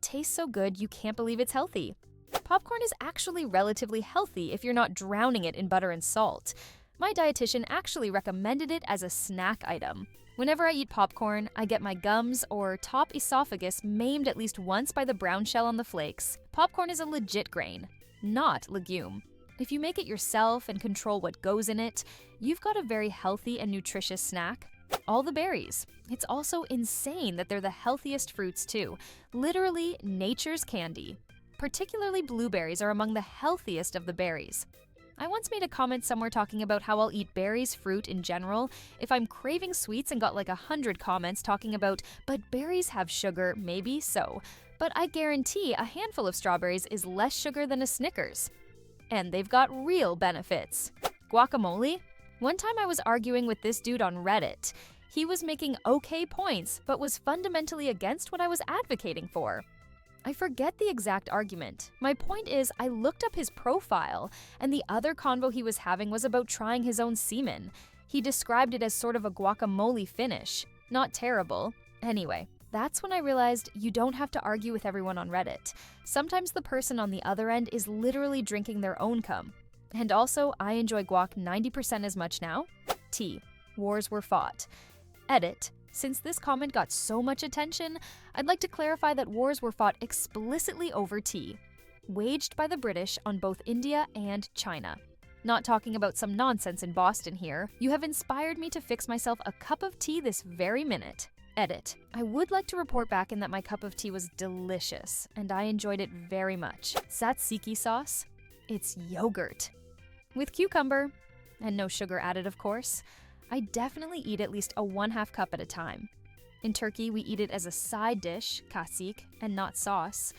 tastes so good you can't believe it's healthy. Popcorn is actually relatively healthy if you're not drowning it in butter and salt. My dietitian actually recommended it as a snack item. Whenever I eat popcorn, I get my gums or top esophagus maimed at least once by the brown shell on the flakes. Popcorn is a legit grain, not legume. If you make it yourself and control what goes in it, you've got a very healthy and nutritious snack. All the berries. It's also insane that they're the healthiest fruits too. Literally nature's candy. Particularly blueberries are among the healthiest of the berries. I once made a comment somewhere talking about how I'll eat berries, fruit in general, if I'm craving sweets, and got like 100 comments talking about, but berries have sugar, maybe so. But I guarantee a handful of strawberries is less sugar than a Snickers. And they've got real benefits. Guacamole? One time I was arguing with this dude on Reddit. He was making okay points, but was fundamentally against what I was advocating for. I forget the exact argument. My point is, I looked up his profile, and the other convo he was having was about trying his own semen. He described it as sort of a guacamole finish. Not terrible. Anyway, that's when I realized you don't have to argue with everyone on Reddit. Sometimes the person on the other end is literally drinking their own cum. And also, I enjoy guac 90% as much now. T. Wars were fought. Edit. Since this comment got so much attention, I'd like to clarify that wars were fought explicitly over tea, waged by the British on both India and China. Not talking about some nonsense in Boston here. You have inspired me to fix myself a cup of tea this very minute. Edit. I would like to report back in that my cup of tea was delicious, and I enjoyed it very much. Tzatziki sauce? It's yogurt. With cucumber, and no sugar added of course. I definitely eat at least a 1/2 cup at a time. In Turkey, we eat it as a side dish, kasik, and not sauce.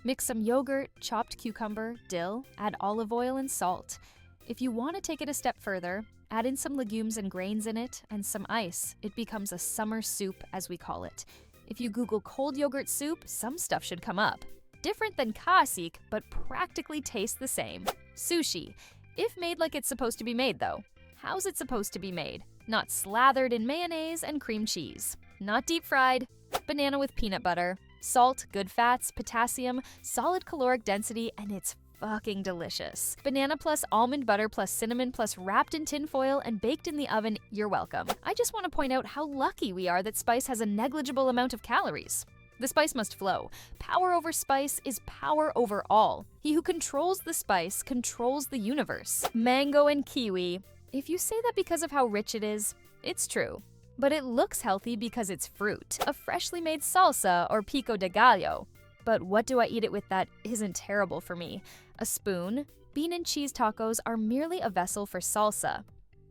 Mix some yogurt, chopped cucumber, dill, add olive oil and salt. If you want to take it a step further, add in some legumes and grains in it and some ice. It becomes a summer soup, as we call it. If you Google cold yogurt soup, some stuff should come up. Different than kasik, but practically tastes the same. Sushi. If made like it's supposed to be made though. How's it supposed to be made? Not slathered in mayonnaise and cream cheese. Not deep fried. Banana with peanut butter. Salt, good fats, potassium, solid caloric density, and it's fucking delicious. Banana plus almond butter plus cinnamon plus wrapped in tin foil and baked in the oven, you're welcome. I just want to point out how lucky we are that spice has a negligible amount of calories. The spice must flow. Power over spice is power over all. He who controls the spice controls the universe. Mango and kiwi. If you say that because of how rich it is, it's true. But it looks healthy because it's fruit. A freshly made salsa or pico de gallo. But what do I eat it with that isn't terrible for me? A spoon? Bean and cheese tacos are merely a vessel for salsa.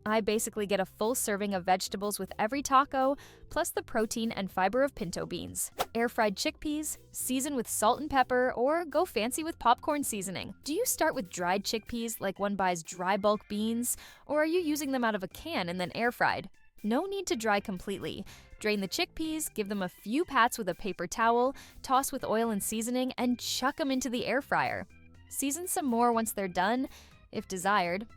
I basically get a full serving of vegetables with every taco, plus the protein and fiber of pinto beans. Air-fried chickpeas, season with salt and pepper, or go fancy with popcorn seasoning. Do you start with dried chickpeas like one buys dry bulk beans, or are you using them out of a can and then air-fried? No need to dry completely. Drain the chickpeas, give them a few pats with a paper towel, toss with oil and seasoning, and chuck them into the air fryer. Season some more once they're done, if desired.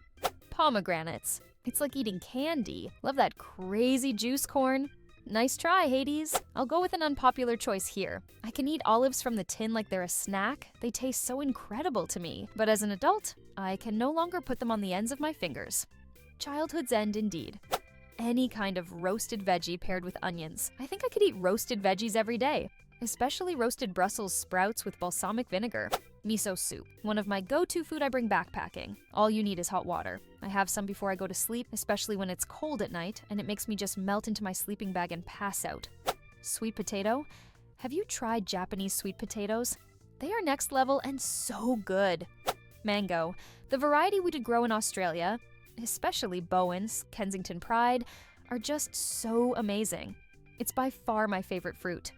Pomegranates. It's like eating candy. Love that crazy juice corn. Nice try, Hades. I'll go with an unpopular choice here. I can eat olives from the tin like they're a snack. They taste so incredible to me. But as an adult, I can no longer put them on the ends of my fingers. Childhood's end indeed. Any kind of roasted veggie paired with onions. I think I could eat roasted veggies every day, especially roasted Brussels sprouts with balsamic vinegar. Miso soup, one of my go-to food I bring backpacking. All you need is hot water. I have some before I go to sleep, especially when it's cold at night, and it makes me just melt into my sleeping bag and pass out. Sweet potato? Have you tried Japanese sweet potatoes? They are next level and so good. Mango, the variety we did grow in Australia, especially Bowen's, Kensington Pride, are just so amazing. It's by far my favorite fruit.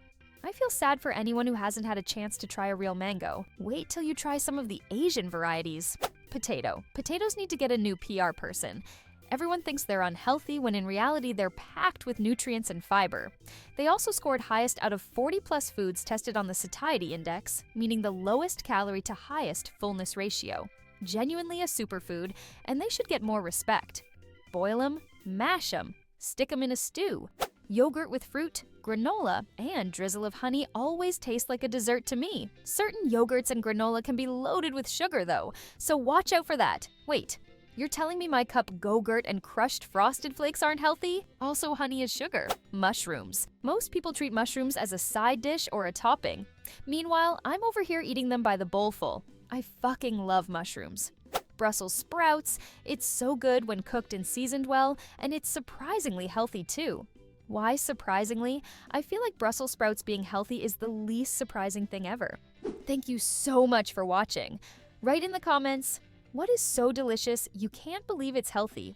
I feel sad for anyone who hasn't had a chance to try a real mango. Wait till you try some of the Asian varieties. Potato. Potatoes need to get a new PR person. Everyone thinks they're unhealthy when in reality they're packed with nutrients and fiber. They also scored highest out of 40+ foods tested on the satiety index, meaning the lowest calorie to highest fullness ratio. Genuinely a superfood, and they should get more respect. Boil them, mash them, stick them in a stew. Yogurt with fruit, Granola and drizzle of honey always taste like a dessert to me. Certain yogurts and granola can be loaded with sugar though, so watch out for that. Wait, you're telling me my cup Go-Gurt and crushed Frosted Flakes aren't healthy? Also, honey is sugar. Mushrooms. Most people treat mushrooms as a side dish or a topping. Meanwhile, I'm over here eating them by the bowlful. I fucking love mushrooms. Brussels sprouts. It's so good when cooked and seasoned well, and it's surprisingly healthy too. Why surprisingly? I feel like Brussels sprouts being healthy is the least surprising thing ever. Thank you so much for watching. Write in the comments, what is so delicious you can't believe it's healthy?